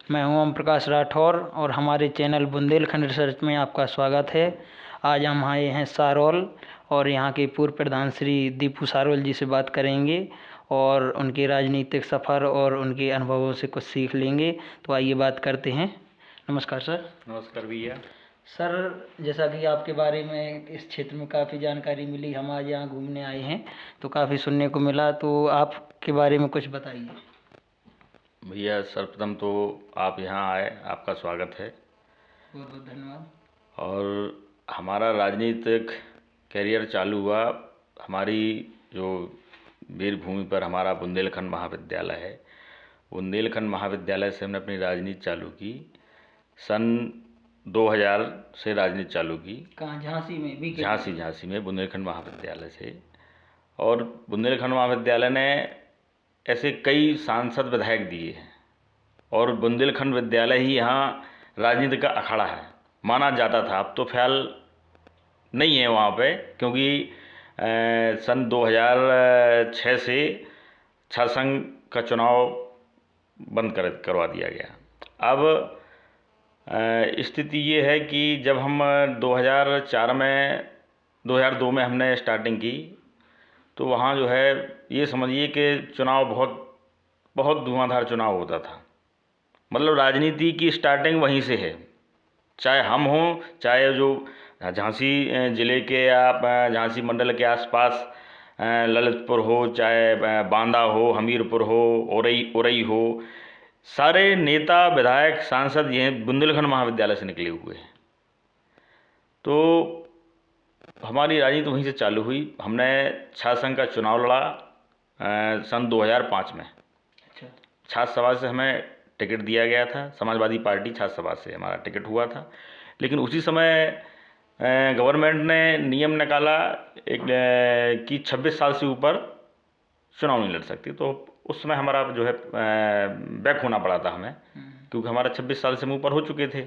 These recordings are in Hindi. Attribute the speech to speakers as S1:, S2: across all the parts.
S1: मैं हूं ओम प्रकाश राठौर और हमारे चैनल बुंदेलखंड रिसर्च में आपका स्वागत है। आज हम आए हैं सारोल और यहां के पूर्व प्रधान श्री दीपू सारोल जी से बात करेंगे और उनके राजनीतिक सफ़र और उनके अनुभवों से कुछ सीख लेंगे। तो आइए बात करते हैं। नमस्कार सर।
S2: नमस्कार भैया।
S1: सर, जैसा कि आपके बारे में इस क्षेत्र में काफ़ी जानकारी मिली, हम आज यहाँ घूमने आए हैं तो काफ़ी सुनने को मिला, तो आपके बारे में कुछ बताइए।
S2: भैया सर्वप्रथम तो आप यहाँ आए, आपका स्वागत है।
S1: बहुत बहुत धन्यवाद।
S2: और हमारा राजनीतिक करियर चालू हुआ हमारी जो वीरभूमि पर हमारा बुंदेलखंड महाविद्यालय है, बुंदेलखंड महाविद्यालय से हमने अपनी राजनीति चालू की। सन 2000 से राजनीति चालू की।
S1: कहाँ? झांसी में भी?
S2: झांसी में बुंदेलखंड महाविद्यालय से। और बुंदेलखंड महाविद्यालय ने ऐसे कई सांसद विधायक दिए हैं और बुंदेलखंड विद्यालय ही यहाँ राजनीति का अखाड़ा है माना जाता था। अब तो ख्याल नहीं है वहाँ पे, क्योंकि सन 2006 से छात्र संघ का चुनाव बंद करवा दिया गया। अब स्थिति ये है कि जब हम 2002 में हमने स्टार्टिंग की तो वहाँ जो है ये समझिए कि चुनाव बहुत धुआंधार चुनाव होता था। मतलब राजनीति की स्टार्टिंग वहीं से है, चाहे हम हों, चाहे जो झांसी ज़िले के या झांसी मंडल के आसपास ललितपुर हो, चाहे बांदा हो, हमीरपुर हो, उरई हो, सारे नेता विधायक सांसद ये बुंदेलखंड महाविद्यालय से निकले हुए हैं। तो हमारी राजनीति वहीं से चालू हुई। हमने छात्र संघ का चुनाव लड़ा सन 2005 में।
S1: अच्छा।
S2: छात्र सभा से हमें टिकट दिया गया था, समाजवादी पार्टी छात्र सभा से हमारा टिकट हुआ था। लेकिन उसी समय गवर्नमेंट ने नियम निकाला कि 26 साल से ऊपर चुनाव नहीं लड़ सकती। तो उस समय हमारा जो है बैक होना पड़ा था हमें, क्योंकि हमारा 26 साल से हम ऊपर हो चुके थे,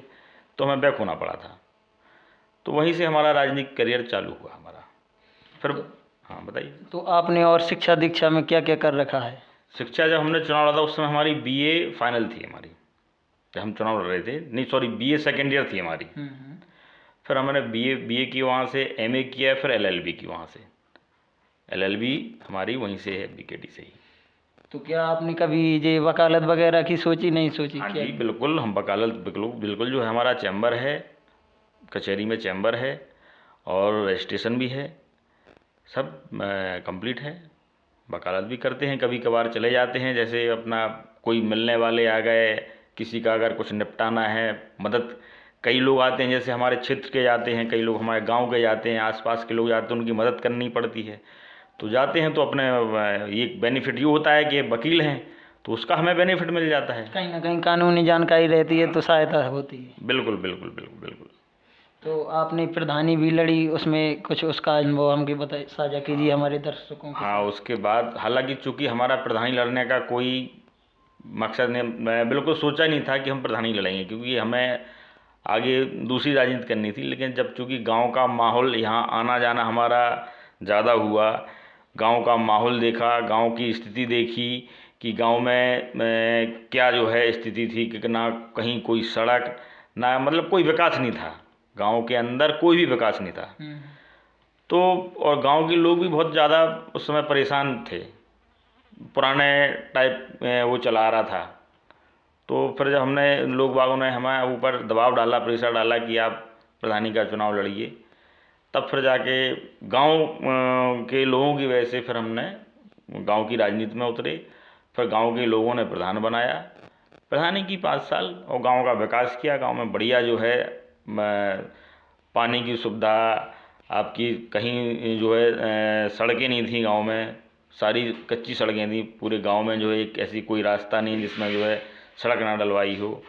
S2: तो हमें बैक होना पड़ा था। तो वहीं से हमारा राजनीतिक करियर चालू हुआ हमारा। फिर हाँ बताइए।
S1: तो आपने और शिक्षा दीक्षा में क्या क्या कर रखा है?
S2: शिक्षा जब हमने चुनाव लड़ा था उस समय हमारी बीए फाइनल थी हमारी, जब हम चुनाव लड़ रहे थे। नहीं सॉरी, बीए सेकेंड ईयर थी हमारी। फिर हमने बीए की वहाँ से, एमए किया, फिर एलएलबी की वहाँ से। एलएलबी हमारी वहीं से है, बीकेटी से ही।
S1: तो क्या आपने कभी ये वकालत वगैरह की सोची? नहीं सोची?
S2: हाँ
S1: क्या?
S2: जी बिल्कुल, हम वकालत बिल्कुल जो है हमारा चैम्बर है, कचहरी में चैम्बर है और रजिस्ट्रेशन भी है, सब कंप्लीट है। वकालत भी करते हैं, कभी कभार चले जाते हैं, जैसे अपना कोई मिलने वाले आ गए, किसी का अगर कुछ निपटाना है, मदद। कई लोग आते हैं, जैसे हमारे क्षेत्र के जाते हैं, कई लोग हमारे गांव के जाते हैं, आसपास के लोग जाते हैं, उनकी मदद करनी पड़ती है। तो जाते हैं तो अपने ये बेनिफिट ये होता है कि वकील हैं तो उसका हमें बेनिफिट मिल जाता है।
S1: कहीं ना कहीं कानूनी जानकारी रहती है तो सहायता होती है।
S2: बिल्कुल बिल्कुल बिल्कुल बिल्कुल।
S1: तो आपने प्रधानी भी लड़ी, उसमें कुछ उसका अनुभव हमके बताइए, साझा कीजिए हमारे दर्शकों के
S2: हाँ, उसके बाद हालांकि चूँकि हमारा प्रधानी लड़ने का कोई मकसद नहीं, मैं बिल्कुल सोचा नहीं था कि हम प्रधानी लड़ेंगे, क्योंकि हमें आगे दूसरी राजनीति करनी थी। लेकिन जब चूँकि गांव का माहौल, यहाँ आना जाना हमारा ज़्यादा हुआ, गांव का माहौल देखा, गांव की स्थिति देखी कि गांव में क्या जो है स्थिति थी कि ना कहीं कोई सड़क, ना मतलब कोई विकास नहीं था, गांव के अंदर कोई भी विकास नहीं था। तो और गांव के लोग भी बहुत ज़्यादा उस समय परेशान थे, पुराने टाइप वो चला आ रहा था। तो फिर जब हमने लोग बागों ने हमें ऊपर दबाव डाला, प्रेशर डाला कि आप प्रधानी का चुनाव लड़िए, तब फिर जाके गांव के लोगों की वजह से फिर हमने गांव की राजनीति में उतरे। फिर गांव के लोगों ने प्रधान बनाया, प्रधानी की 5 साल, और गांव का विकास किया। गांव में बढ़िया जो है पानी की सुविधा, आपकी कहीं जो है सड़कें नहीं थी गांव में, सारी कच्ची सड़कें थी पूरे गांव में। जो है एक ऐसी कोई रास्ता नहीं जिसमें जो है सड़क ना डलवाई हो।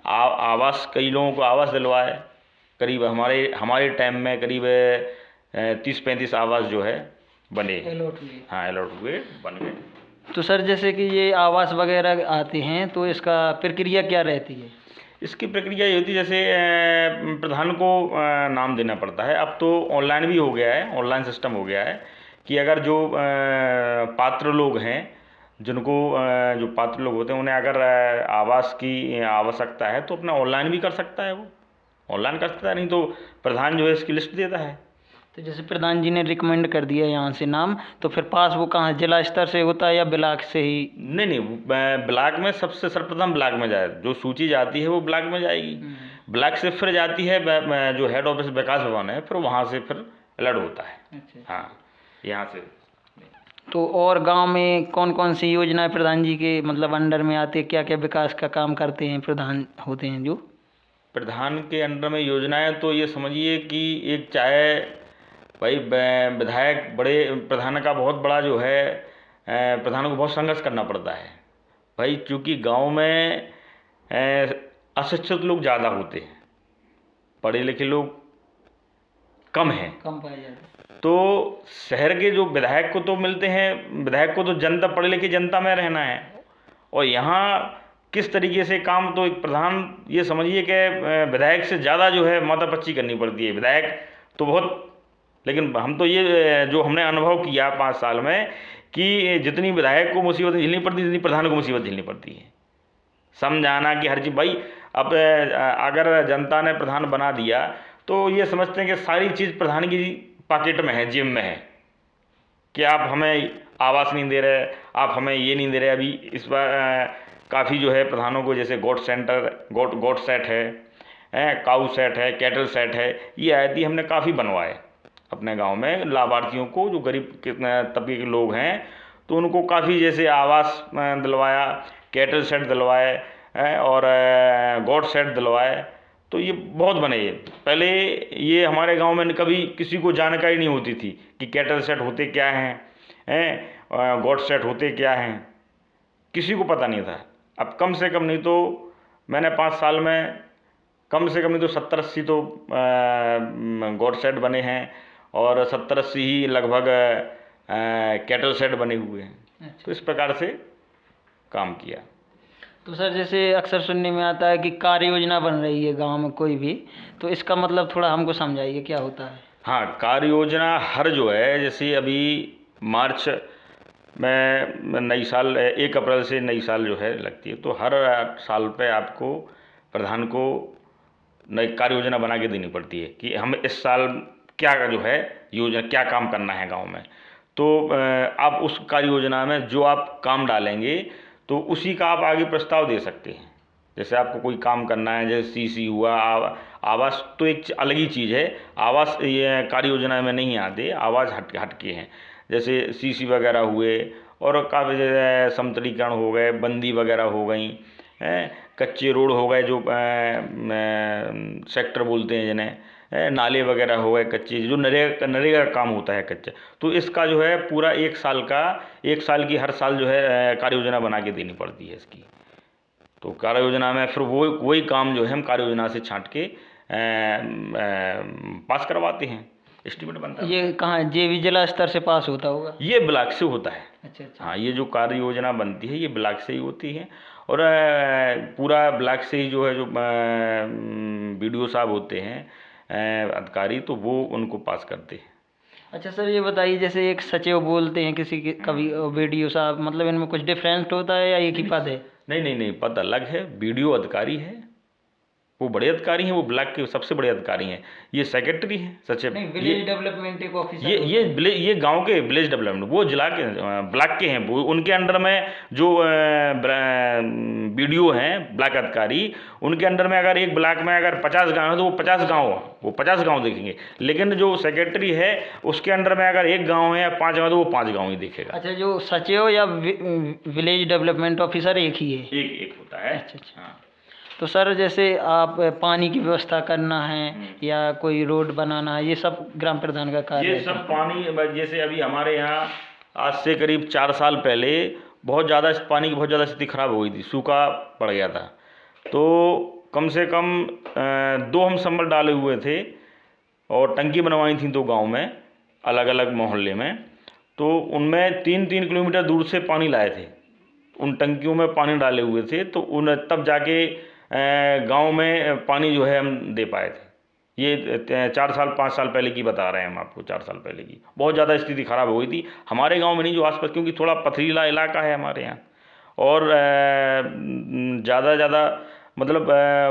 S2: आवास, कई लोगों को आवास दिलवाए, करीब हमारे टाइम में करीब 30-35 आवास जो है बने। हाँ, अलॉट हुए, बन गए।
S1: तो सर, जैसे कि ये आवास वगैरह आते हैं तो इसका प्रक्रिया क्या रहती है?
S2: इसकी प्रक्रिया ये होती है, जैसे प्रधान को नाम देना पड़ता है। अब तो ऑनलाइन भी हो गया है, ऑनलाइन सिस्टम हो गया है कि अगर जो पात्र लोग हैं जिनको जो पात्र लोग होते हैं उन्हें अगर आवास की आवश्यकता है तो अपना ऑनलाइन भी कर सकता है, वो ऑनलाइन कर सकता है, नहीं तो प्रधान जो है इसकी लिस्ट देता है।
S1: तो जैसे प्रधान जी ने रिकमेंड कर दिया यहाँ से नाम, तो फिर पास वो कहाँ जिला स्तर से होता है या ब्लॉक से ही?
S2: नहीं नहीं, ब्लॉक में सबसे सर्वप्रथम ब्लॉक में जाए, जो सूची जाती है वो ब्लॉक में जाएगी। ब्लॉक से फिर जाती है जो हेड ऑफिस विकास भवन है, फिर वहाँ से फिर अलर्ट होता है।
S1: अच्छा।
S2: हाँ, यहाँ से।
S1: तो और गांव में कौन कौन सी योजनाएं प्रधान जी के मतलब अंडर में आती है, क्या क्या विकास का काम करते हैं प्रधान होते हैं जो?
S2: प्रधान के अंडर में योजनाएं तो ये समझिए कि एक चाहे भाई विधायक बड़े प्रधान का बहुत बड़ा जो है प्रधान को बहुत संघर्ष करना पड़ता है भाई, चूँकि गांव में अशिक्षित लोग ज़्यादा होते हैं, पढ़े लिखे लोग कम हैं,
S1: कम पाए जाते हैं।
S2: तो शहर के जो विधायक को तो मिलते हैं, विधायक को तो जनता, पढ़े लिखे जनता में रहना है, और यहाँ किस तरीके से काम, तो एक प्रधान ये समझिए कि विधायक से ज़्यादा जो है माथापच्ची करनी पड़ती है। विधायक तो बहुत, लेकिन हम तो ये जो हमने अनुभव किया 5 साल में कि जितनी विधायक को मुसीबत झेलनी पड़ती है, जितनी प्रधान को मुसीबत झेलनी पड़ती है। समझाना कि हर चीज़ भाई, अब अगर जनता ने प्रधान बना दिया तो ये समझते हैं कि सारी चीज़ प्रधान की पॉकेट में है, जेब में है, कि आप हमें आवास नहीं दे रहे, आप हमें ये नहीं दे रहे। अभी इस बार काफ़ी जो है प्रधानों को, जैसे गोट सेंटर, गोट सेट है, काऊ सेट है, कैटल सेट है, ये आयती हमने काफ़ी बनवाए अपने गांव में लाभार्थियों को, जो गरीब कितने तबके के लोग हैं, तो उनको काफ़ी जैसे आवास दिलवाया, कैटल सेट दिलवाए और गोट सेट दिलवाए। तो ये बहुत बने। ये पहले ये हमारे गांव में कभी किसी को जानकारी नहीं होती थी कि कैटल सेट होते क्या हैं, गोट सेट होते क्या हैं, किसी को पता नहीं था। अब कम से कम नहीं तो मैंने 5 साल में कम से कम नहीं तो 70-80 तो गोट सेट बने हैं, और 70-80 ही लगभग कैटल सेट बने हुए हैं।
S1: अच्छा।
S2: तो इस प्रकार से काम किया।
S1: तो सर जैसे अक्सर सुनने में आता है कि कार्य योजना बन रही है गांव में कोई भी, तो इसका मतलब थोड़ा हमको समझाइए क्या होता है?
S2: हाँ, कार्य योजना हर जो है, जैसे अभी मार्च में नई साल 1 अप्रैल से नई साल जो है लगती है, तो हर साल पे आपको प्रधान को नई कार्य योजना बना के देनी पड़ती है कि हम इस साल क्या जो है योजना, क्या काम करना है गांव में। तो आप उस कार्य योजना में जो आप काम डालेंगे तो उसी का आप आगे प्रस्ताव दे सकते हैं। जैसे आपको कोई काम करना है, जैसे सीसी हुआ, आवास तो एक अलग ही चीज़ है, आवास ये कार्य योजना में नहीं आते, आवास हटके हैं। जैसे सीसी वगैरह हुए, और काफ़ी समतलीकरण हो गए, बंदी वगैरह हो गई, कच्चे रोड हो गए, जो सेक्टर बोलते हैं जिन्हें, नाले वगैरह हो गए कच्चे, जो नरेगा का काम होता है कच्चा। तो इसका जो है पूरा 1 साल की हर साल जो है कार्य योजना बना के देनी पड़ती है इसकी। तो कार्य योजना में फिर वही काम जो है हम कार्य योजना से छांट के पास करवाते हैं, एस्टीमेट बनता है।
S1: ये कहाँ जेवी जिला स्तर से पास होता होगा?
S2: ये ब्लॉक से होता है।
S1: अच्छा अच्छा।
S2: हाँ, ये जो कार्य योजना बनती है ये ब्लॉक से ही होती है, और पूरा ब्लॉक से ही जो है, जो BDO साहब होते हैं अधिकारी, तो वो उनको पास करते हैं।
S1: अच्छा सर ये बताइए, जैसे एक सचिव बोलते हैं किसी के, कभी BDO साहब, मतलब इनमें कुछ डिफरेंस होता है या एक ही पद है?
S2: नहीं, पद अलग है। BDO अधिकारी है, वो बड़े अधिकारी हैं, वो ब्लॉक के सबसे बड़े अधिकारी हैं। ये सेक्रेटरी हैं सचिव।
S1: नहीं, विलेज डेवलपमेंट एक ऑफिसर
S2: ये गांव के विलेज डेवलपमेंट, वो जिला के ब्लॉक के हैं, वो उनके अंडर में जो BDO हैं ब्लॉक अधिकारी, उनके अंडर में अगर एक ब्लॉक में अगर 50 गाँव है तो वो 50 गाँव देखेंगे। लेकिन जो सेक्रेटरी है उसके अंडर में अगर 1 गाँव है या 5 गाँव, तो वो 5 गाँव ही देखेगा।
S1: अच्छा, जो सचिव या विलेज डेवलपमेंट ऑफिसर एक ही है?
S2: एक होता है।
S1: अच्छा।
S2: हाँ।
S1: तो सर जैसे आप पानी की व्यवस्था करना है या कोई रोड बनाना है, ये सब ग्राम प्रधान का कार्य है?
S2: ये सब पानी, जैसे अभी हमारे यहाँ आज से करीब 4 साल पहले बहुत ज़्यादा पानी की बहुत ज़्यादा स्थिति खराब हो गई थी, सूखा पड़ गया था। तो कम से कम 2 हम संबल डाले हुए थे, और टंकी बनवाई थी 2 गाँव में, अलग अलग मोहल्ले में। तो उनमें 3-3 किलोमीटर दूर से पानी लाए थे, उन टंकियों में पानी डाले हुए थे। तो उन तब जाके गांव में पानी जो है हम दे पाए थे। ये 4 साल 5 साल पहले की बता रहे हैं हम आपको, 4 साल पहले की बहुत ज़्यादा स्थिति ख़राब हो गई थी हमारे गांव में, नहीं जो आसपास, क्योंकि थोड़ा पथरीला इलाका है हमारे यहाँ। और ज़्यादा मतलब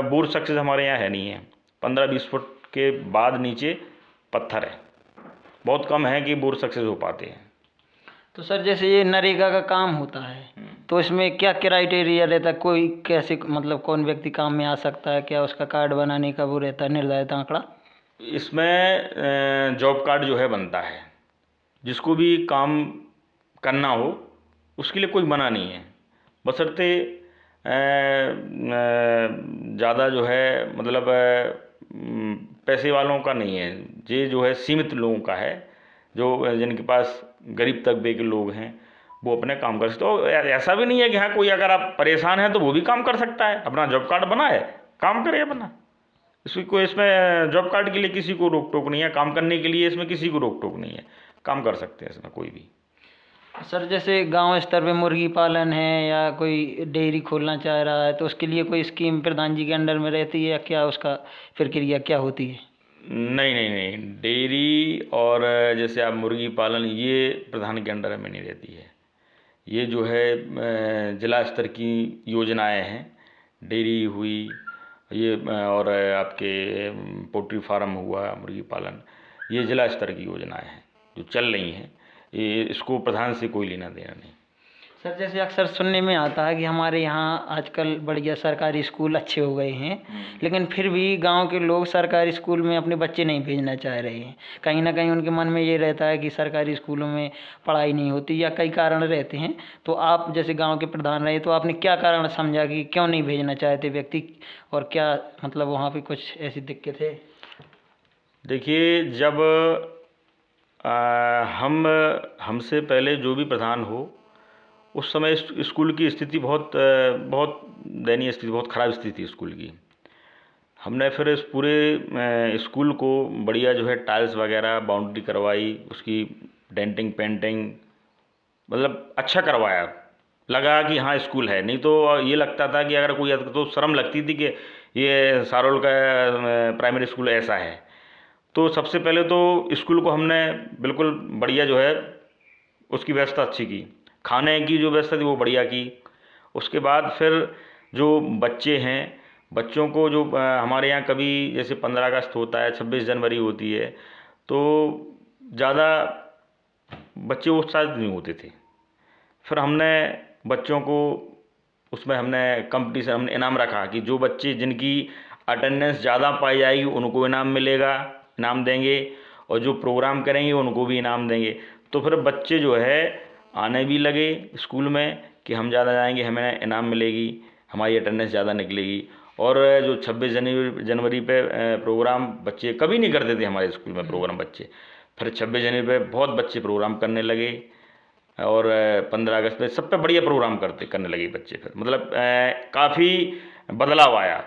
S2: बोर सक्सेस हमारे यहाँ है नहीं है, 15-20 फुट के बाद नीचे पत्थर है, बहुत कम है कि बोर सक्सेस हो पाते हैं।
S1: तो सर जैसे ये नरेगा का काम होता है तो इसमें क्या क्राइटेरिया रहता है, कोई कैसे मतलब कौन व्यक्ति काम में आ सकता है, क्या उसका कार्ड बनाने का वो रहता है निर्धारित आंकड़ा?
S2: इसमें जॉब कार्ड जो है बनता है, जिसको भी काम करना हो उसके लिए कोई मना नहीं है, बशर्ते ज़्यादा जो है मतलब पैसे वालों का नहीं है, ये जो है सीमित लोगों का है, जो जिनके पास गरीब तबके के लोग हैं वो अपने काम कर सकते। तो ऐसा भी नहीं है कि हाँ कोई अगर आप परेशान हैं तो वो भी काम कर सकता है, अपना जॉब कार्ड बनाए काम करे अपना, इसमें जॉब कार्ड के लिए किसी को रोक टोक नहीं है, काम करने के लिए इसमें किसी को रोक टोक नहीं है, काम कर सकते हैं इसमें कोई भी।
S1: सर जैसे गांव स्तर पे मुर्गी पालन है या कोई डेयरी खोलना चाह रहा है तो उसके लिए कोई स्कीम प्रधान जी के अंडर में रहती है या क्या उसका प्रक्रिया क्या होती है?
S2: नहीं, डेयरी और जैसे आप मुर्गी पालन ये प्रधान के अंडर में नहीं रहती है, ये जो है जिला स्तर की योजनाएं हैं, डेयरी हुई ये और आपके पोल्ट्री फार्म हुआ, मुर्गी पालन, ये जिला स्तर की योजनाएं हैं जो चल रही हैं, ये इसको प्रधान से कोई लेना देना नहीं।
S1: सर जैसे अक्सर सुनने में आता है कि हमारे यहाँ आजकल बढ़िया सरकारी स्कूल अच्छे हो गए हैं, लेकिन फिर भी गांव के लोग सरकारी स्कूल में अपने बच्चे नहीं भेजना चाह रहे हैं। कहीं ना कहीं उनके मन में ये रहता है कि सरकारी स्कूलों में पढ़ाई नहीं होती या कई कारण रहते हैं। तो आप जैसे गांव के प्रधान रहे तो आपने क्या कारण समझा कि क्यों नहीं भेजना चाहते व्यक्ति, और क्या मतलब वहाँ पे कुछ ऐसी दिक्कत है?
S2: देखिए, जब हमसे पहले जो भी प्रधान हो उस समय स्कूल की स्थिति बहुत दयनीय स्थिति, बहुत ख़राब स्थिति थी स्कूल की। हमने फिर इस पूरे स्कूल को बढ़िया जो है टाइल्स वगैरह बाउंड्री करवाई, उसकी डेंटिंग पेंटिंग मतलब अच्छा करवाया, लगा कि हाँ स्कूल है। नहीं तो ये लगता था कि अगर कोई तो शर्म लगती थी कि ये सारोल का प्राइमरी स्कूल ऐसा है। तो सबसे पहले तो स्कूल को हमने बिल्कुल बढ़िया जो है उसकी व्यवस्था अच्छी की, खाने की जो व्यवस्था थी वो बढ़िया की। उसके बाद फिर जो बच्चे हैं, बच्चों को जो हमारे यहाँ कभी जैसे 15 अगस्त होता है, 26 जनवरी होती है, तो ज़्यादा बच्चे उत्साहित नहीं होते थे। फिर हमने बच्चों को उसमें हमने कंपटीशन, हमने इनाम रखा कि जो बच्चे जिनकी अटेंडेंस ज़्यादा पाई जाएगी उनको इनाम मिलेगा, इनाम देंगे, और जो प्रोग्राम करेंगे उनको भी इनाम देंगे। तो फिर बच्चे जो है आने भी लगे स्कूल में कि हम ज़्यादा जाएंगे, हमें इनाम मिलेगी, हमारी अटेंडेंस ज़्यादा निकलेगी। और जो 26 जनवरी पे प्रोग्राम बच्चे कभी नहीं करते थे हमारे स्कूल में प्रोग्राम बच्चे, फिर 26 जनवरी पे बहुत बच्चे प्रोग्राम करने लगे, और 15 अगस्त पे सब पे बढ़िया प्रोग्राम करने लगे बच्चे। फिर मतलब काफ़ी बदलाव आया,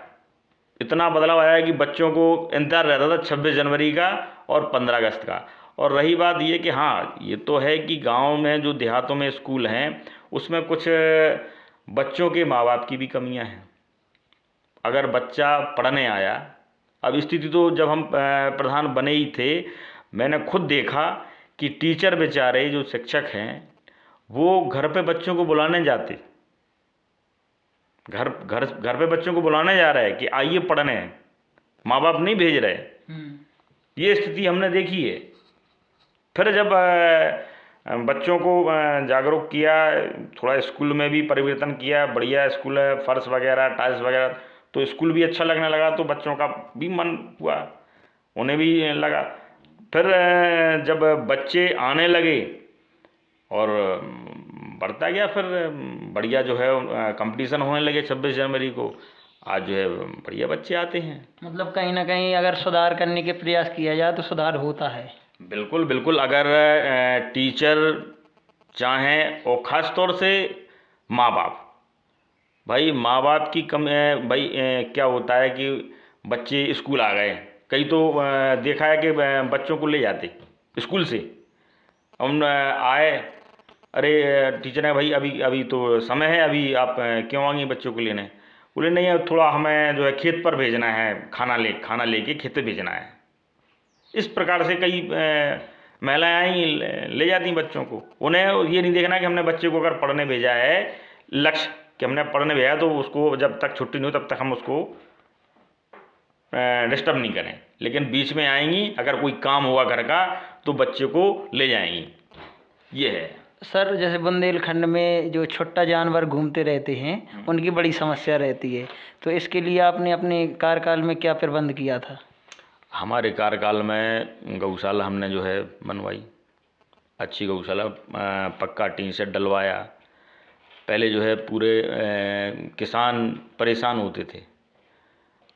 S2: इतना बदलाव आया कि बच्चों को इंतजार रहता था 26 जनवरी का और 15 अगस्त का। और रही बात ये कि हाँ ये तो है कि गांव में जो देहातों में स्कूल हैं उसमें कुछ बच्चों के माँ बाप की भी कमियां हैं। अगर बच्चा पढ़ने आया, अब स्थिति तो जब हम प्रधान बने ही थे, मैंने खुद देखा कि टीचर बेचारे जो शिक्षक हैं वो घर पे बच्चों को बुलाने जाते, घर पे बच्चों को बुलाने जा रहे हैं कि आइए पढ़ने, माँ बाप नहीं भेज रहे। ये स्थिति हमने देखी है। फिर जब बच्चों को जागरूक किया, थोड़ा स्कूल में भी परिवर्तन किया, बढ़िया स्कूल है, फर्श वगैरह टाइल्स वगैरह, तो स्कूल भी अच्छा लगने लगा, तो बच्चों का भी मन हुआ, उन्हें भी लगा। फिर जब बच्चे आने लगे और बढ़ता गया, फिर बढ़िया जो है कंपटीशन होने लगे 26 जनवरी को, आज जो है बढ़िया बच्चे आते हैं।
S1: मतलब कहीं ना कहीं अगर सुधार करने के प्रयास किया जाए तो सुधार होता है।
S2: बिल्कुल बिल्कुल, अगर टीचर चाहें, और ख़ास तौर से माँ बाप, भाई माँ बाप की कम भाई क्या होता है कि बच्चे स्कूल आ गए, कई तो देखा है कि बच्चों को ले जाते स्कूल से, हम आए, अरे टीचर ने भाई अभी अभी तो समय है, अभी आप क्यों आएंगे बच्चों को लेने, बोले नहीं अब थोड़ा हमें जो है खेत पर भेजना है, खाना लेके खेत पे भेजना है। इस प्रकार से कई महिलाएं आई ले जाती बच्चों को। उन्हें ये नहीं देखना कि हमने बच्चे को अगर पढ़ने भेजा है, लक्ष्य कि हमने पढ़ने भेजा है तो उसको जब तक छुट्टी नहीं हो तब तक हम उसको डिस्टर्ब नहीं करें, लेकिन बीच में आएंगी, अगर कोई काम हुआ घर का तो बच्चे को ले जाएंगी। ये है
S1: सर जैसे बुंदेलखंड में जो छोटा जानवर घूमते रहते हैं उनकी बड़ी समस्या रहती है, तो इसके लिए आपने अपने कार्यकाल में क्या प्रबंध किया था?
S2: हमारे कार्यकाल में गौशाला हमने जो है बनवाई, अच्छी गौशाला, पक्का टीन सेट डलवाया। पहले जो है पूरे किसान परेशान होते थे।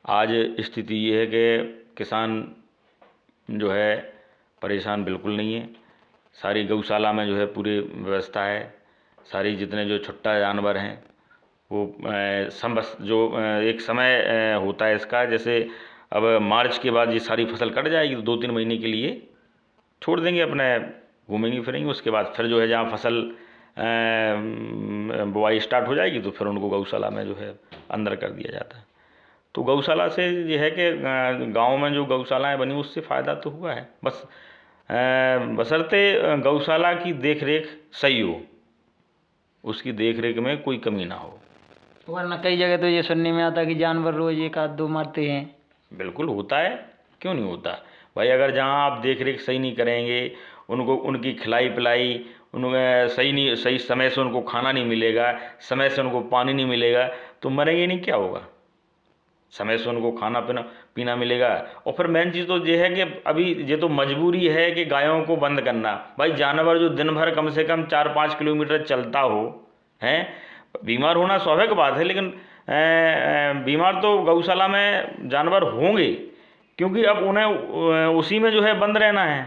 S2: आज स्थिति ये है कि किसान जो है परेशान बिल्कुल नहीं है। सारी गौशाला में जो है पूरी व्यवस्था है। सारी जितने जो छोटा जानवर हैं वो जो एक समय होता है इसका, जैसे अब मार्च के बाद ये सारी फसल कट जाएगी तो 2-3 महीने के लिए छोड़ देंगे, अपने घूमेंगे फिरेंगे। उसके बाद फिर जो है जहाँ फसल बुआई स्टार्ट हो जाएगी तो फिर उनको गौशाला में जो है अंदर कर दिया जाता है। तो गौशाला से ये है कि गांव में जो गौशालाएं बनी उससे फ़ायदा तो हुआ है, बस बशर्ते गौशाला की देखरेख सही हो, उसकी देखरेख में कोई कमी ना हो।
S1: वरना कई जगह तो ये सुनने में आता है कि जानवर रोज 1-2 मरते हैं।
S2: बिल्कुल होता है, क्यों नहीं होता भाई। अगर जहाँ आप देख रेख सही नहीं करेंगे, उनको उनकी खिलाई पिलाई उन्हें सही समय से उनको खाना नहीं मिलेगा, समय से उनको पानी नहीं मिलेगा तो मरेंगे नहीं, क्या होगा? समय से उनको खाना पीना मिलेगा। और फिर मेन चीज़ तो ये है कि अभी ये तो मजबूरी है कि गायों को बंद करना। भाई जानवर जो दिन भर कम से कम 4-5 किलोमीटर चलता हो, हैं, बीमार होना स्वाभाविक बात है, लेकिन बीमार तो गौशाला में जानवर होंगे, क्योंकि अब उन्हें उसी में जो है बंद रहना है,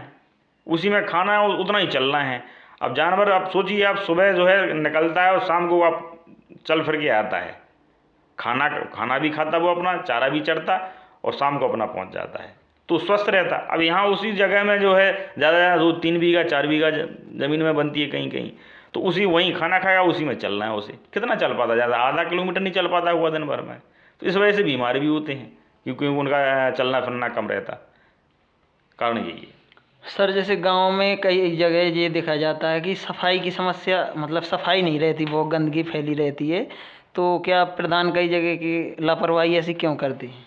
S2: उसी में खाना है, उतना ही चलना है। अब जानवर, आप सोचिए, आप सुबह जो है निकलता है और शाम को आप चल फिर के आता है, खाना भी खाता, वो अपना चारा भी चढ़ता और शाम को अपना पहुंच जाता है, तो स्वस्थ रहता। अब यहाँ उसी जगह में जो है ज़्यादा 2-3 बीघा 4 बीघा ज़मीन में बनती है कहीं कहीं, तो उसी वहीं खाना खाएगा, उसी में चलना है उसे। कितना चल पाता, ज़्यादा आधा किलोमीटर नहीं चल पाता हुआ दिन भर में। तो इस वजह से बीमार भी होते हैं, क्योंकि उनका चलना फिरना कम रहता। कारण यही है।
S1: सर जैसे गांव में कई जगह ये देखा जाता है कि सफाई की समस्या, मतलब सफाई नहीं रहती, बहुत गंदगी फैली रहती है, तो क्या प्रधान कई जगह की लापरवाही ऐसी क्यों करती है?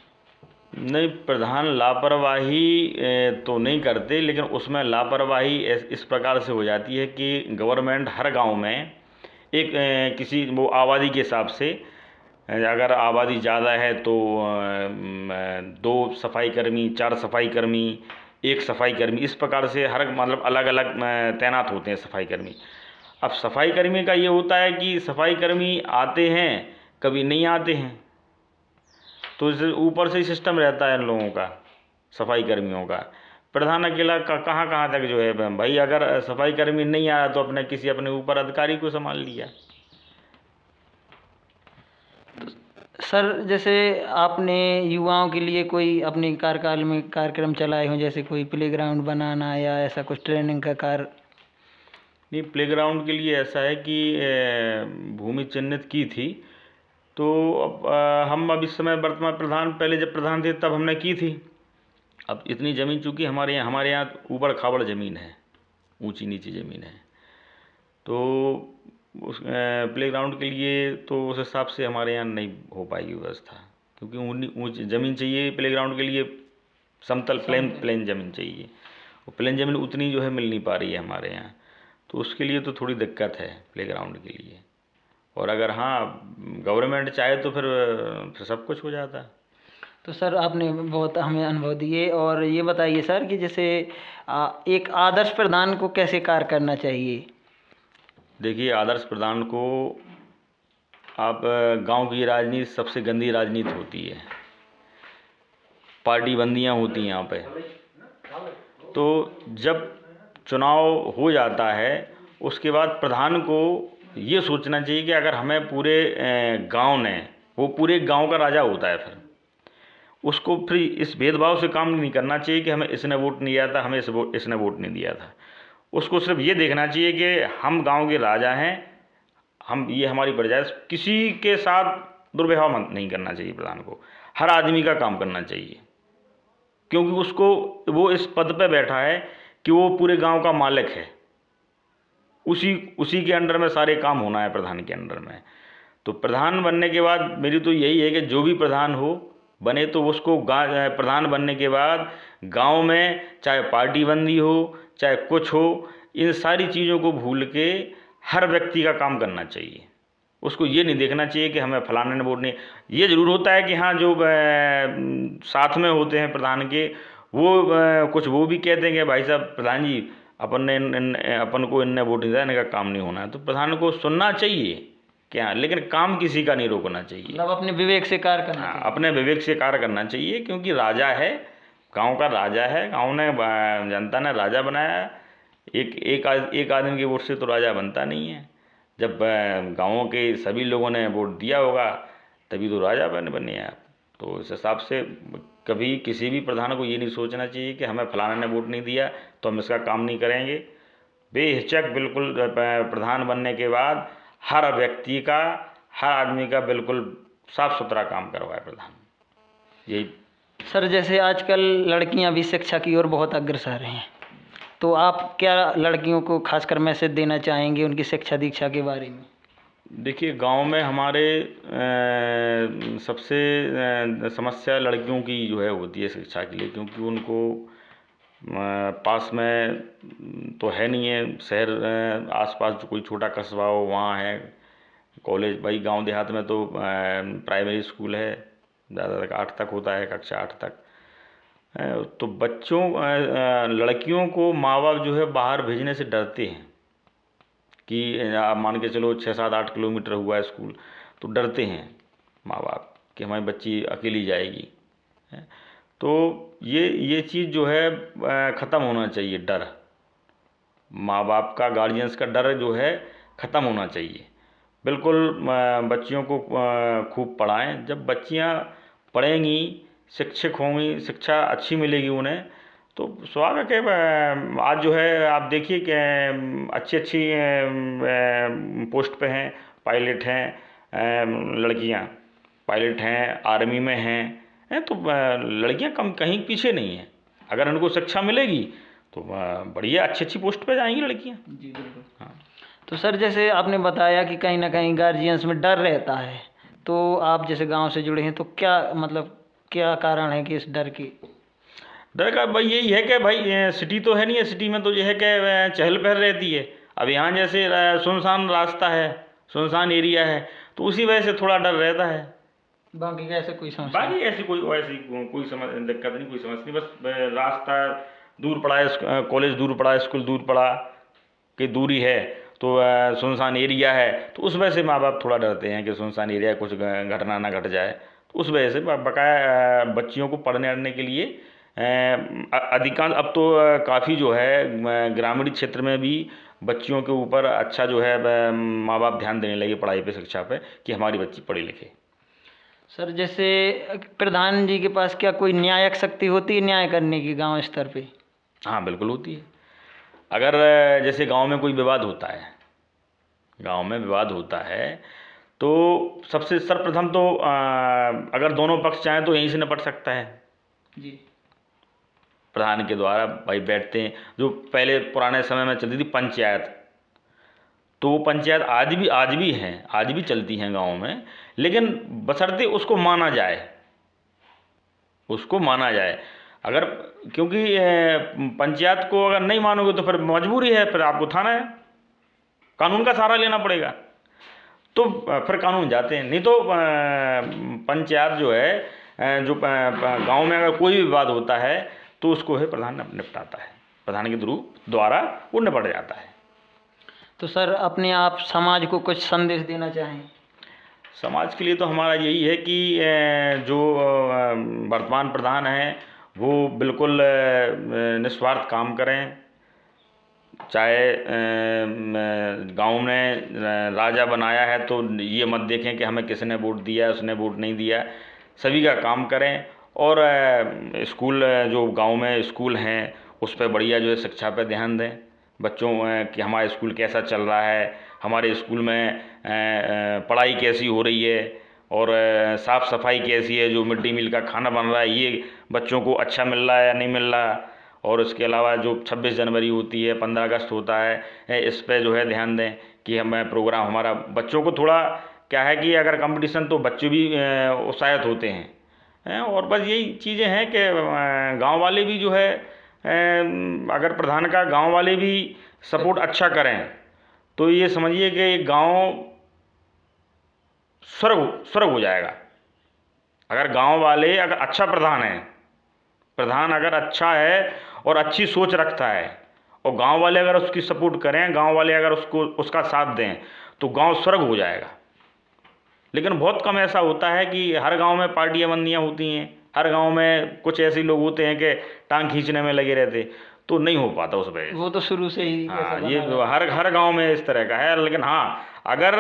S2: नहीं, प्रधान लापरवाही तो नहीं करते, लेकिन उसमें लापरवाही इस प्रकार से हो जाती है कि गवर्नमेंट हर गांव में एक किसी वो आबादी के हिसाब से, अगर आबादी ज़्यादा है तो 2 सफाई कर्मी, 4 सफाई कर्मी, 1 सफाई कर्मी, इस प्रकार से हर मतलब अलग अलग तैनात होते हैं सफाई कर्मी। अब सफाई कर्मी का ये होता है कि सफाई कर्मी आते हैं, कभी नहीं आते हैं, तो इस ऊपर से ही सिस्टम रहता है इन लोगों का, सफाई कर्मियों का। प्रधान अकेला कहाँ तक जो है भाई, अगर सफाई कर्मी नहीं आया तो अपने ऊपर अधिकारी को संभाल लिया।
S1: सर जैसे आपने युवाओं के लिए कोई अपने कार्यकाल में कार्यक्रम चलाए हों, जैसे कोई प्लेग्राउंड बनाना या ऐसा कुछ ट्रेनिंग का कार्य?
S2: नहीं, प्लेग्राउंड के लिए ऐसा है कि भूमि चिन्हित की थी, तो अब हम अब इस समय वर्तमान प्रधान, पहले जब प्रधान थे तब हमने की थी। अब इतनी ज़मीन, चूँकि हमारे यहाँ ऊबड़ खाबड़ ज़मीन है, ऊंची नीची ज़मीन है, तो उस प्लेग्राउंड के लिए तो उस हिसाब से हमारे यहाँ नहीं हो पाएगी व्यवस्था, क्योंकि ऊंची ज़मीन चाहिए प्लेग्राउंड के लिए, समतल प्लेन ज़मीन चाहिए, और प्लेन ज़मीन उतनी जो है मिल नहीं पा रही है हमारे यहाँ, तो उसके लिए तो थोड़ी दिक्कत है प्लेग्राउंड के लिए। और अगर हाँ गवर्नमेंट चाहे तो फिर सब कुछ हो जाता है।
S1: तो सर आपने बहुत हमें अनुभव दिए, और ये बताइए सर कि जैसे एक आदर्श प्रधान को कैसे कार्य करना चाहिए?
S2: देखिए, आदर्श प्रधान को, आप गांव की राजनीति सबसे गंदी राजनीति होती है, पार्टी बंदियां होती हैं यहाँ पे। तो जब चुनाव हो जाता है उसके बाद प्रधान को ये सोचना चाहिए कि अगर हमें पूरे गांव ने, वो पूरे गांव का राजा होता है, फिर उसको फिर इस भेदभाव से काम नहीं करना चाहिए कि हमें इसने वोट नहीं दिया था, हमें इसने वोट नहीं दिया था। उसको सिर्फ ये देखना चाहिए कि हम गांव के राजा हैं, ये हमारी प्रजा है, किसी के साथ दुर्व्यवहार नहीं करना चाहिए प्रधान को। हर आदमी का काम करना चाहिए, क्योंकि उसको वो इस पद पे बैठा है कि वो पूरे गांव का मालिक है। उसी के अंडर में सारे काम होना है प्रधान के अंडर में। तो प्रधान बनने के बाद मेरी तो यही है कि जो भी प्रधान हो बने तो उसको प्रधान बनने के बाद गांव में चाहे पार्टी बंदी हो चाहे कुछ हो, इन सारी चीज़ों को भूल के हर व्यक्ति का काम करना चाहिए। उसको ये नहीं देखना चाहिए कि हमें फलाने ने वोट नहीं। ये ज़रूर होता है कि हाँ, जो साथ में होते हैं प्रधान के, वो कुछ वो भी कहते हैं कि भाई साहब प्रधान जी अपन को इनने वोट नहीं दिया, इनका काम नहीं होना है। तो प्रधान को सुनना चाहिए क्या, लेकिन काम किसी का नहीं रोकना चाहिए।
S1: मतलब अपने विवेक से कार्य करना चाहिए।
S2: अपने विवेक से कार्य करना चाहिए, क्योंकि राजा है, गांव का राजा है, गांव ने जनता ने राजा बनाया। एक आदमी के वोट से तो राजा बनता नहीं है। जब गाँवों के सभी लोगों ने वोट दिया होगा तभी तो राजा बने आप। तो इस हिसाब से कभी किसी भी प्रधान को ये नहीं सोचना चाहिए कि हमें फलाना ने वोट नहीं दिया तो हम इसका काम नहीं करेंगे। बेहिचक बिल्कुल प्रधान बनने के बाद हर व्यक्ति का, हर आदमी का बिल्कुल साफ सुथरा काम करवाए प्रधान। यही
S1: सर, जैसे आजकल लड़कियां भी शिक्षा की ओर बहुत अग्रसर हैं, तो आप क्या लड़कियों को खासकर मैसेज देना चाहेंगे उनकी शिक्षा दीक्षा के बारे में?
S2: देखिए, गांव में हमारे सबसे समस्या लड़कियों की जो है होती है शिक्षा के लिए, क्योंकि उनको पास में तो है नहीं है शहर, आसपास जो कोई छोटा कस्बा हो वहाँ है कॉलेज। भाई गांव देहात में तो प्राइमरी स्कूल है, ज़्यादा तक 8 तक होता है, कक्षा 8 तक। तो बच्चों लड़कियों को माँ बाप जो है बाहर भेजने से डरते हैं कि आप मान के चलो 6, 7, 8 किलोमीटर हुआ है स्कूल, तो डरते हैं माँ बाप कि हमारी बच्ची अकेली जाएगी। तो ये चीज़ जो है ख़त्म होना चाहिए। डर, माँ बाप का, गार्जियंस का डर जो है ख़त्म होना चाहिए। बिल्कुल बच्चियों को खूब पढ़ाएं। जब बच्चियाँ पढ़ेंगी, शिक्षित होंगी, शिक्षा अच्छी मिलेगी उन्हें, तो स्वाभाविक है आज जो है आप देखिए कि अच्छी पोस्ट पे हैं, पायलट हैं, लड़कियां पायलट हैं, आर्मी में हैं, तो लड़कियां कहीं पीछे नहीं हैं। अगर उनको शिक्षा मिलेगी तो बढ़िया अच्छी पोस्ट पे जाएंगी लड़कियां।
S1: जी बिल्कुल।
S2: हाँ।
S1: तो सर, जैसे आपने बताया कि कहीं ना कहीं गार्जियंस में डर रहता है, तो आप जैसे गांव से जुड़े हैं, तो क्या कारण है कि इस डर
S2: का भाई यही है कि भाई सिटी तो है नहीं है, सिटी में तो यह है कि चहल पहल रहती है। अब यहाँ जैसे सुनसान रास्ता है, सुनसान एरिया है, तो उसी वजह से थोड़ा डर रहता है।
S1: बाकी ऐसे कोई समस्या?
S2: बाकी ऐसी कोई दिक्कत नहीं, कोई समस्या नहीं। बस रास्ता दूर पड़ा है, कॉलेज दूर पड़ा है, स्कूल दूर पड़ा कि दूरी है, तो सुनसान एरिया है, तो उस वजह से माँ बाप थोड़ा डरते हैं कि सुनसान एरिया कुछ घटना ना घट जाए। तो उस वजह से बकाया बच्चियों को पढ़ने अढ़ने के लिए अधिकांश अब तो काफ़ी जो है ग्रामीण क्षेत्र में भी बच्चियों के ऊपर अच्छा जो है माँ बाप ध्यान देने लगे पढ़ाई पे, शिक्षा पे, कि हमारी बच्ची पढ़े लिखे।
S1: सर, जैसे प्रधान जी के पास क्या कोई न्यायिक शक्ति होती है न्याय करने की गांव स्तर पे?
S2: हाँ बिल्कुल होती है। अगर जैसे गांव में कोई विवाद होता है, गांव में विवाद होता है, तो सबसे सर्वप्रथम तो अगर दोनों पक्ष चाहें तो यहीं से निपट सकता है
S1: जी।
S2: प्रधान के द्वारा। भाई बैठते हैं, जो पहले पुराने समय में चलती थी पंचायत, तो वो पंचायत आज भी हैं, आज भी चलती हैं गाँव में, लेकिन बशर्ते उसको माना जाए, उसको माना जाए। अगर क्योंकि पंचायत को अगर नहीं मानोगे तो फिर मजबूरी है, फिर आपको थाना है, कानून का सहारा लेना पड़ेगा, तो फिर कानून जाते हैं। नहीं तो पंचायत जो है जो गांव में अगर कोई भी विवाद होता है तो उसको है प्रधान निपटाता है, प्रधान के द्वारा वो निपट जाता है।
S1: तो सर, अपने आप समाज को कुछ संदेश देना चाहें?
S2: समाज के लिए तो हमारा यही है कि जो वर्तमान प्रधान हैं वो बिल्कुल निस्वार्थ काम करें। चाहे गांव में राजा बनाया है तो ये मत देखें कि हमें किसने वोट दिया, उसने वोट नहीं दिया, सभी का काम करें। और स्कूल, जो गांव में स्कूल हैं उस पर बढ़िया जो है शिक्षा पर ध्यान दें बच्चों कि हमारा स्कूल कैसा चल रहा है, हमारे स्कूल में पढ़ाई कैसी हो रही है, और साफ़ सफाई कैसी है, जो मिड डे मील का खाना बन रहा है ये बच्चों को अच्छा मिल रहा है या नहीं मिल रहा। और उसके अलावा जो 26 जनवरी होती है, 15 अगस्त होता है, इस पे जो है ध्यान दें कि हम प्रोग्राम हमारा बच्चों को थोड़ा क्या है कि अगर कंपटीशन तो बच्चे भी उत्साहित होते हैं। और बस यही चीज़ें हैं कि गांव वाले भी जो है अगर प्रधान का गांव वाले भी सपोर्ट अच्छा करें तो ये समझिए कि गांव स्वर्ग हो जाएगा। अगर गांव वाले अगर अच्छा प्रधान अगर अच्छा है और अच्छी सोच रखता है और गांव वाले अगर उसकी सपोर्ट करें, गांव वाले अगर उसका साथ दें तो गांव स्वर्ग हो जाएगा। लेकिन बहुत कम ऐसा होता है कि हर गांव में पार्टियां बंदियां होती हैं, हर गांव में कुछ ऐसे लोग होते हैं कि टांग खींचने में लगे रहते, तो नहीं हो पाता उस वजह से।
S1: वो तो शुरू से ही ऐसा
S2: हाँ,
S1: बना
S2: ये
S1: रहता है।
S2: हर गांव में इस तरह का है। लेकिन हाँ, अगर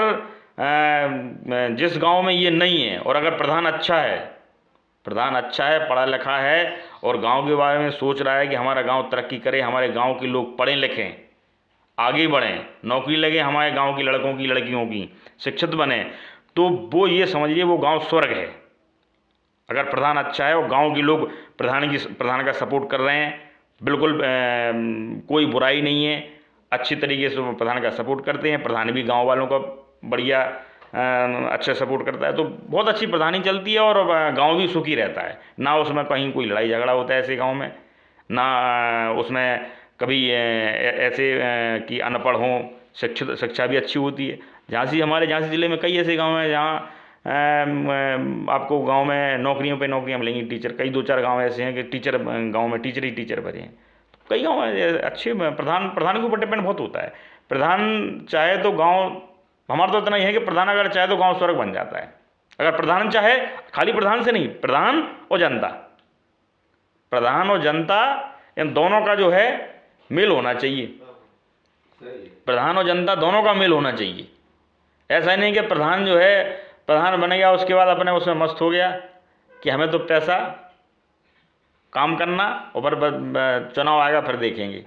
S2: जिस गांव में ये नहीं है और अगर प्रधान अच्छा है, पढ़ा लिखा है और गांव के बारे में सोच रहा है कि हमारा गांव तरक्की करे, हमारे गांव के लोग पढ़ें लिखें, आगे बढ़ें, नौकरी लगे हमारे गांव के लड़कों की लड़कियों की, शिक्षित बने, तो वो ये समझिए वो गांव स्वर्ग है। अगर प्रधान अच्छा है और गांव के लोग प्रधान का सपोर्ट कर रहे हैं, बिल्कुल कोई बुराई नहीं है, अच्छी तरीके से वो प्रधान का सपोर्ट करते हैं, प्रधान भी गांव वालों का बढ़िया अच्छा सपोर्ट करता है, तो बहुत अच्छी प्रधानी चलती है और गांव भी सुखी रहता है। ना उसमें कहीं कोई लड़ाई झगड़ा होता है ऐसे गांव में, ना उसमें कभी ऐसे कि अनपढ़ हों, शिक्षा भी अच्छी होती है। हमारे झांसी ज़िले में कई ऐसे गांव हैं जहाँ आपको गांव में नौकरियां मिलेंगी। टीचर कई 2-4 गांव ऐसे हैं कि टीचर गांव में टीचर भरे हैं। कई गांव अच्छे प्रधान के ऊपर डिपेंड बहुत होता है। प्रधान चाहे तो गांव, हमारा तो इतना ही है कि प्रधान अगर चाहे तो गांव स्वर्ग बन जाता है। अगर प्रधान चाहे, खाली प्रधान से नहीं, प्रधान और जनता इन दोनों का जो है मेल होना चाहिए। प्रधान और जनता दोनों का मेल होना चाहिए। ऐसा नहीं कि प्रधान जो है प्रधान बन गया उसके बाद अपने उसमें मस्त हो गया कि हमें तो पैसा काम करना और चुनाव आएगा फिर देखेंगे।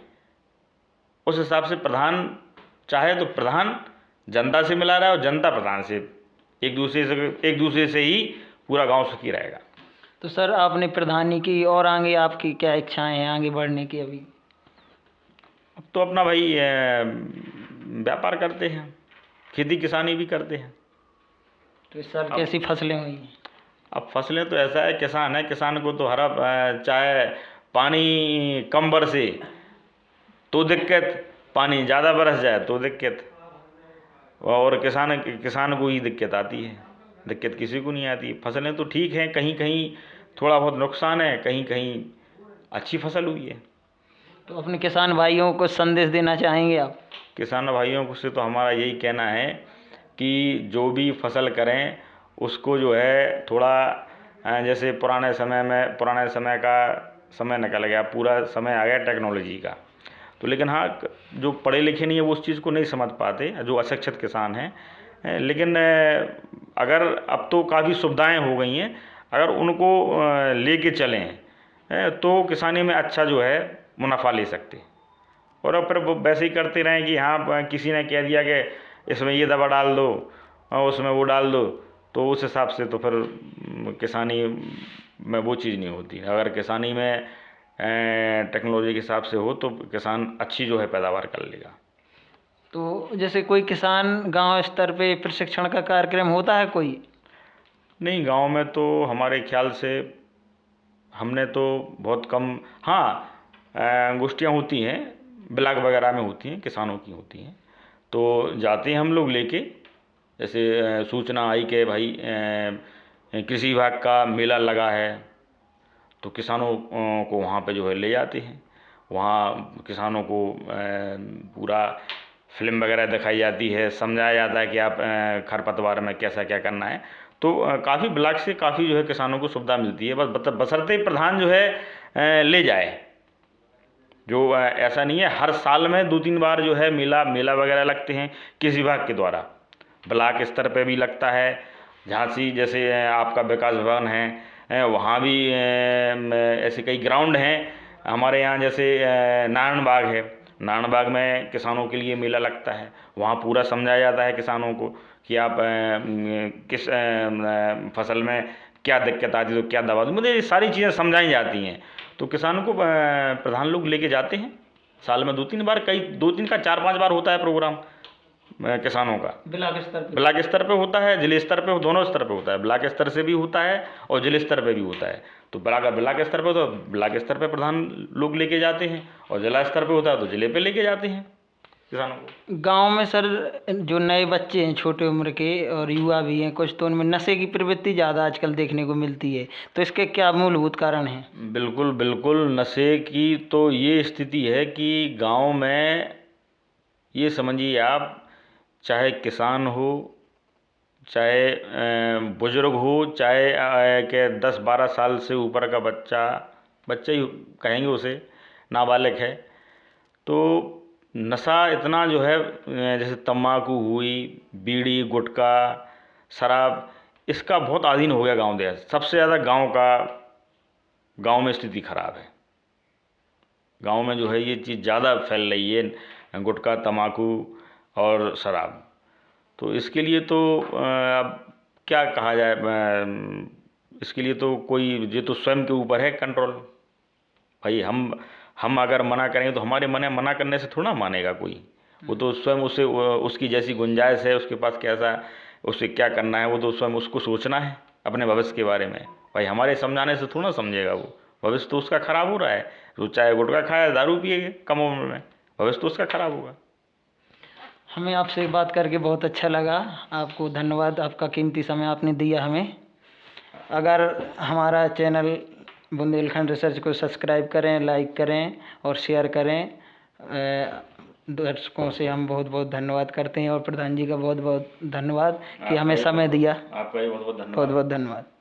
S2: उस हिसाब से प्रधान चाहे तो प्रधान जनता से मिला रहा है और जनता प्रधान से, एक दूसरे से ही पूरा गांव सुखी रहेगा।
S1: तो सर आपने प्रधानी की और आगे आपकी क्या इच्छाएं हैं आगे बढ़ने की? अभी
S2: अब तो अपना भाई व्यापार करते हैं, खेती किसानी भी करते हैं।
S1: तो इस साल कैसी फसलें हुई हैं?
S2: अब फसलें तो ऐसा है, किसान को तो हरा चाहे पानी कम बरसे तो दिक्कत, पानी ज़्यादा बरस जाए तो दिक्कत, और किसान को ही दिक्कत आती है, दिक्कत किसी को नहीं आती। फसलें तो ठीक हैं, कहीं कहीं थोड़ा बहुत नुकसान है, कहीं कहीं अच्छी फसल हुई है।
S1: तो अपने किसान भाइयों को संदेश देना चाहेंगे आप?
S2: किसान भाइयों को से तो हमारा यही कहना है कि जो भी फसल करें उसको जो है थोड़ा जैसे पुराने समय का समय निकल गया, पूरा समय आ गया टेक्नोलॉजी का, तो लेकिन हाँ जो पढ़े लिखे नहीं है वो उस चीज़ को नहीं समझ पाते, जो अशिक्षित किसान हैं। लेकिन अगर अब तो काफ़ी सुविधाएं हो गई हैं, अगर उनको लेके चलें तो किसानी में अच्छा जो है मुनाफा ले सकते। और अब फिर वैसे ही करते रहें कि हाँ किसी ने कह दिया कि इसमें ये दवा डाल दो और उसमें वो डाल दो, तो उस हिसाब से तो फिर किसानी में वो चीज़ नहीं होती। अगर किसानी में टेक्नोलॉजी के हिसाब से हो तो किसान अच्छी जो है पैदावार कर लेगा।
S1: तो जैसे कोई किसान गांव स्तर पे प्रशिक्षण का कार्यक्रम होता है कोई?
S2: नहीं, गांव में तो हमारे ख्याल से हमने तो बहुत कम, हाँ गोष्ठियाँ होती हैं, ब्लॉक वगैरह में होती हैं, किसानों की होती हैं, तो जाते हैं हम लोग लेके। जैसे सूचना आई कि भाई कृषि विभाग का मेला लगा है, तो किसानों को वहाँ पे जो है ले जाते हैं। वहाँ किसानों को पूरा फिल्म वगैरह दिखाई जाती है, समझाया जाता है कि आप खरपतवार में कैसा क्या करना है। तो काफ़ी ब्लॉक से काफ़ी जो है किसानों को सुविधा मिलती है, बस बशर्ते प्रधान जो है ले जाए। जो ऐसा नहीं है, हर साल में 2-3 बार जो है मेला वगैरह लगते हैं कृषि विभाग के द्वारा, ब्लॉक स्तर पे भी लगता है। झांसी जैसे आपका विकास भवन है, वहाँ भी ऐसे कई ग्राउंड हैं। हमारे यहाँ जैसे नारायण बाग है, नारायण बाग में किसानों के लिए मेला लगता है, वहाँ पूरा समझाया जाता है किसानों को कि आप किस फसल में क्या दिक्कत आती है तो क्या दवा दो, मुझे ये सारी चीज़ें समझाई जाती हैं। तो किसानों को प्रधान लोग लेके जाते हैं साल में 2-3 बार, कई 2-3 का 4-5 बार होता है प्रोग्राम किसानों का। ब्लॉक स्तर पे होता है, जिले स्तर पे, दोनों स्तर पे होता है। ब्लॉक स्तर से भी होता है और जिले स्तर पे भी होता है। तो ब्लॉक स्तर पे तो ब्लॉक स्तर पे प्रधान लोग लेके जाते हैं, और जिला स्तर पे होता है तो जिले पे लेके जाते हैं किसानों को।
S1: गांव में सर जो नए बच्चे हैं छोटे उम्र के और युवा भी हैं कुछ, तो उनमें नशे की प्रवृत्ति ज़्यादा आजकल देखने को मिलती है, तो इसके क्या मूलभूत कारण हैं?
S2: बिल्कुल बिल्कुल, नशे की तो ये स्थिति है कि गांव में, ये समझिए आप, चाहे किसान हो, चाहे बुजुर्ग हो, चाहे के 10-12 साल से ऊपर का बच्चा ही कहेंगे उसे, नाबालिग है, तो नशा इतना जो है, जैसे तम्बाकू हुई, बीड़ी, गुटखा, शराब, इसका बहुत आदीन हो गया गांव देहात। सबसे ज़्यादा गांव में स्थिति खराब है। गांव में जो है ये चीज़ ज़्यादा फैल रही है, गुटखा, तम्बाकू और शराब। तो इसके लिए तो अब क्या कहा जाए, इसके लिए तो कोई, ये तो स्वयं के ऊपर है कंट्रोल। भाई हम अगर मना करेंगे तो हमारे मना करने से थोड़ा मानेगा कोई। वो तो स्वयं उसे, उसकी जैसी गुंजाइश है उसके पास, कैसा उसे क्या करना है, वो तो स्वयं उसको सोचना है अपने भविष्य के बारे में। भाई हमारे समझाने से थोड़ा समझेगा वो, भविष्य तो उसका खराब हो रहा है। तो चाहे गुटखा खाए, दारू पिए कम उम्र में, भविष्य तो उसका खराब होगा।
S1: हमें आपसे बात करके बहुत अच्छा लगा। आपको धन्यवाद, आपका कीमती समय आपने दिया हमें। अगर हमारा चैनल बुंदेलखंड रिसर्च को सब्सक्राइब करें, लाइक करें और शेयर करें। दर्शकों से हम बहुत बहुत धन्यवाद करते हैं, और प्रधान जी का बहुत बहुत धन्यवाद कि हमें समय दिया।
S2: आपका भी बहुत बहुत धन्यवाद।
S1: बहुत बहुत धन्यवाद।